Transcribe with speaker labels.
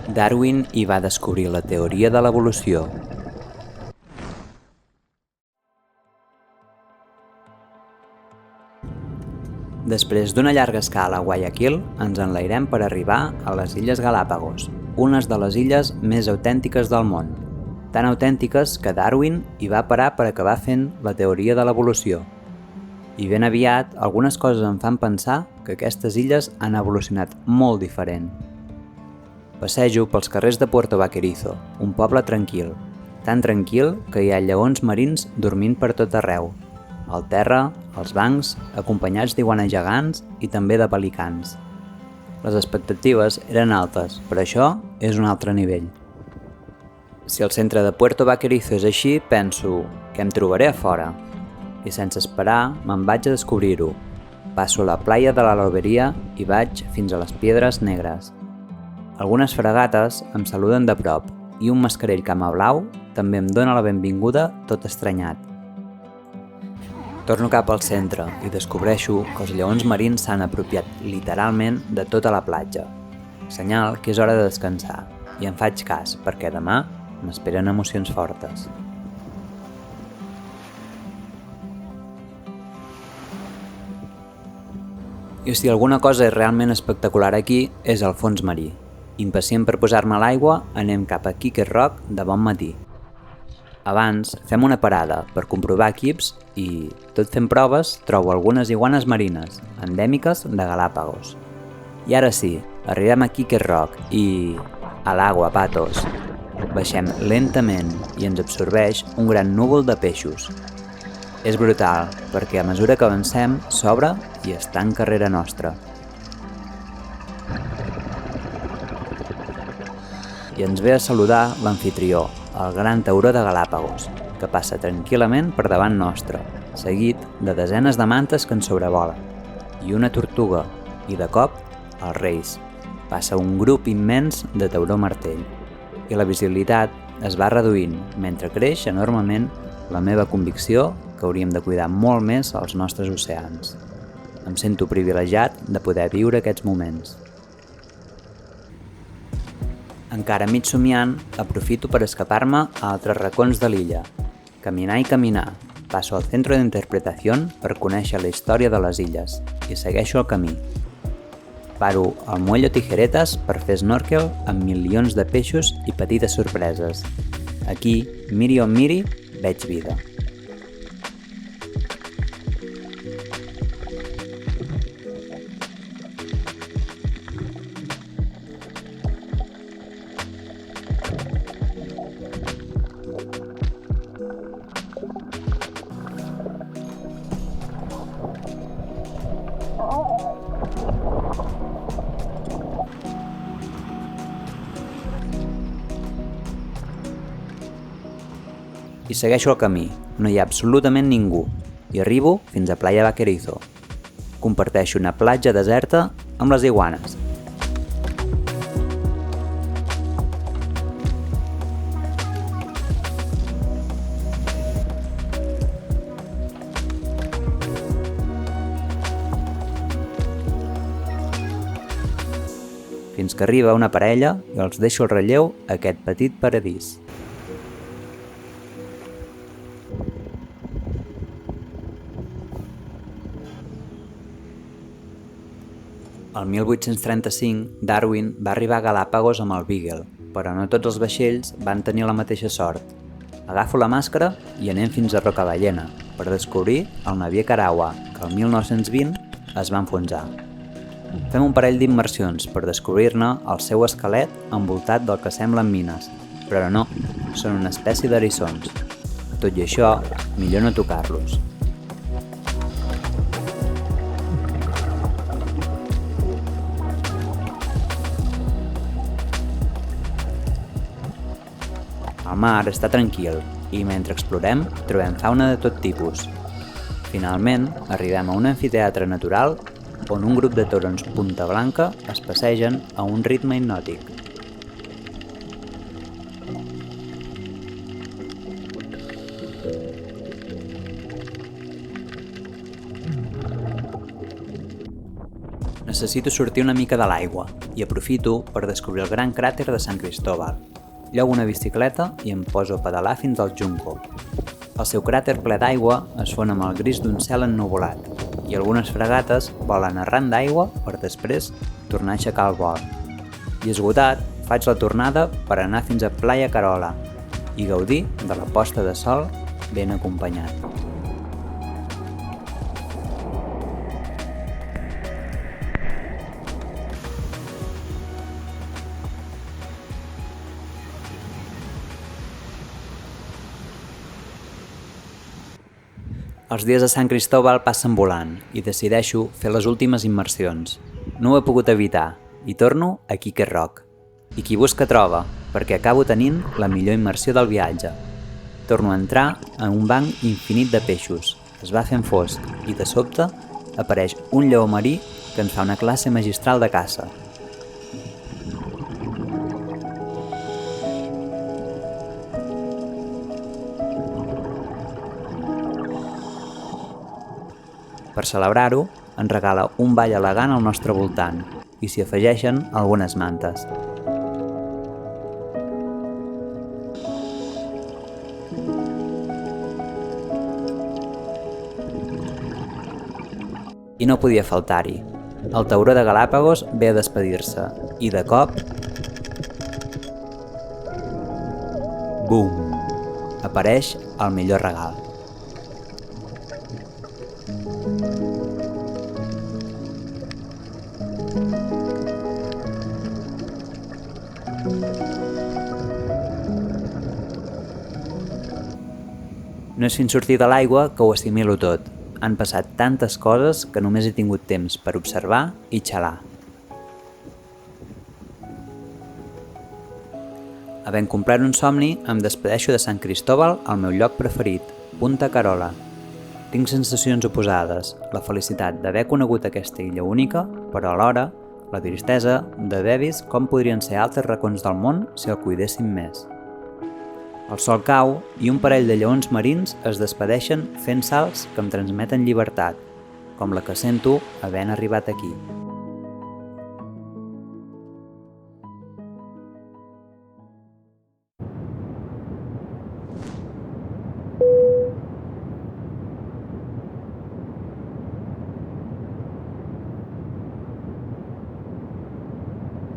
Speaker 1: Darwin hi va descobrir la teoria de l'evolució. Després d'una llarga escala a Guayaquil, ens enlairem per arribar a les Illes Galápagos, unes de les illes més autèntiques del món. Tan autèntiques que Darwin hi va parar per acabar fent la teoria de l'evolució. I ben aviat, algunes coses em fan pensar que aquestes illes han evolucionat molt diferent. Passejo pels carrers de Puerto Vaquerizo, un poble tranquil, tan tranquil que hi ha lleons marins dormint per tot arreu. Al terra, als bancs, acompanyats d'iguanes gegants i també de pelicans. Les expectatives eren altes, però això és un altre nivell. Si el centre de Puerto Vaquerizo és així, penso que em trobaré a fora. I sense esperar, me'n vaig a descobrir-ho. Passo la playa de la Loberia i vaig fins a les Piedres Negres. Algunes fragates em saluden de prop i un mascarell camablau també em dóna la benvinguda tot estranyat. Torno cap al centre i descobreixo que els lleons marins s'han apropiat literalment de tota la platja. Senyal que és hora de descansar, i en faig cas perquè demà m'esperen emocions fortes. I si alguna cosa és realment espectacular aquí, és el fons marí. Impacient per posar-me a l'aigua, anem cap a Quique Rock de bon matí. Abans, fem una parada per comprovar equips i, tot fent proves, trobo algunes iguanes marines, endèmiques de Galápagos. I ara sí, arribem a Quique Rock i... a l'aigua, patos! Baixem lentament i ens absorbeix un gran núvol de peixos. És brutal, perquè a mesura que avancem, s'obre i està en carrera nostra. I ens ve a saludar l'amfitrió, el gran tauró de Galápagos, que passa tranquil·lament per davant nostre, seguit de desenes de mantes que ens sobrevolen, i una tortuga, i de cop, els reis. Passa un grup immens de tauró martell, i la visibilitat es va reduint mentre creix enormement la meva convicció que hauríem de cuidar molt més els nostres oceans. Em sento privilegiat de poder viure aquests moments. Encara mig somiant, aprofito per escapar-me a altres racons de l'illa. Caminar i caminar. Passo al centre d'interpretació per conèixer la història de les illes i segueixo el camí. Paro al Muelle Tijeretas per fer snorkel amb milions de peixos i petites sorpreses. Aquí, miri on miri, veig vida. I segueixo el camí, no hi ha absolutament ningú, i arribo fins a Playa Vaquerizo. Comparteixo una platja deserta amb les iguanes. Fins que arriba una parella i els deixo el relleu a aquest petit paradís. El 1835, Darwin va arribar a Galápagos amb el Beagle, però no tots els vaixells van tenir la mateixa sort. Agafo la màscara i anem fins a Rocaballena per descobrir el navier Caragua, que el 1920 es va enfonsar. Fem un parell d'immersions per descobrir-ne el seu esquelet envoltat del que semblen mines, però no, són una espècie d'eriçons. Tot i això, millor no tocar-los. El mar està tranquil i mentre explorem trobem fauna de tot tipus. Finalment, arribem a un amfiteatre natural on un grup de taurons punta blanca es passegen a un ritme hipnòtic. No Necessito sortir una mica de l'aigua i aprofito per descobrir el gran cràter de Sant Cristóbal. Llogo una bicicleta i em poso a pedalar fins al Junco. El seu cràter ple d'aigua es fon amb el gris d'un cel ennuvolat i algunes fregates volen arran d'aigua per després tornar a aixecar el vol. I esgotat, faig la tornada per anar fins a Playa Carola i gaudir de la posta de sol ben acompanyat. Els dies a Sant Cristóbal passen volant i decideixo fer les últimes immersions. No ho he pogut evitar i torno a Quique Rock. I qui busca troba, perquè acabo tenint la millor immersió del viatge. Torno a entrar en un banc infinit de peixos. Es va fent fosc i de sobte apareix un lleó marí que ens fa una classe magistral de caça. Per celebrar-ho, ens regala un ball elegant al nostre voltant i s'hi afegeixen algunes mantes. I no podia faltar-hi. El tauró de Galàpagos ve a despedir-se i de cop... Bum! Apareix el millor regal. No és fins sortir de l'aigua que ho assimilo tot. Han passat tantes coses que només he tingut temps per observar i xalar. Havent complert un somni, em despedeixo de Sant Cristóbal al meu lloc preferit, Punta Carola. Tinc sensacions oposades, la felicitat d'haver conegut aquesta illa única, però alhora la tristesa d'haver vist com podrien ser altres racons del món si el cuidéssim més. El sol cau i un parell de lleons marins es despedeixen fent salts que em transmeten llibertat, com la que sento havent arribat aquí.